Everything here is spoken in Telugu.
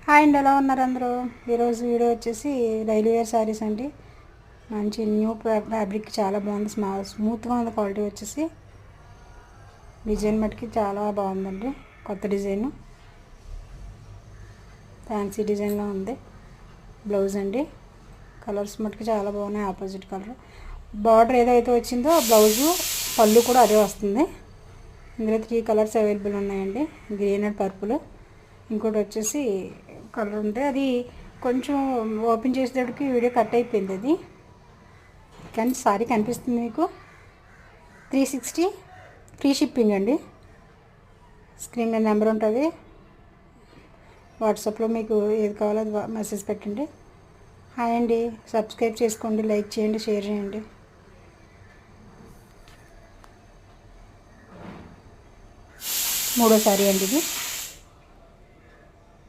హాయ్ అండి, ఎలా ఉన్నారు అందరూ? ఈరోజు వీడియో వచ్చేసి డైలీ వేర్ శారీస్ అండి. మంచి న్యూ ఫ్యాబ్రిక్ చాలా బాగుంది, స్మూత్గా ఉంది. క్వాలిటీ వచ్చేసి డిజైన్ మటుకి చాలా బాగుందండి. కొత్త డిజైన్, ఫ్యాన్సీ డిజైన్లో ఉంది. బ్లౌజ్ అండి, కలర్స్ మటుకు చాలా బాగున్నాయి. ఆపోజిట్ కలర్ బార్డర్ ఏదైతే వచ్చిందో బ్లౌజు పళ్ళు కూడా అదే వస్తుంది. ఇందులో 3 కలర్స్ అవైలబుల్ ఉన్నాయండి, గ్రీన్ అండ్ పర్పుల్. ఇంకోటి వచ్చేసి కలర్ ఉంటే అది కొంచెం ఓపెన్ చేసేటప్పటికి వీడియో కట్ అయిపోయింది అది, కానీ సారీ కనిపిస్తుంది మీకు. 360 ఫ్రీ షిప్పింగ్ అండి. స్క్రీన్ మీద నెంబర్ ఉంటుంది, వాట్సాప్లో మీకు ఏది కావాలో అది మెసేజ్ పెట్టండి. హాయ్ అండి, సబ్స్క్రైబ్ చేసుకోండి, లైక్ చేయండి, షేర్ చేయండి. మూడో సారీ అండి ఇది.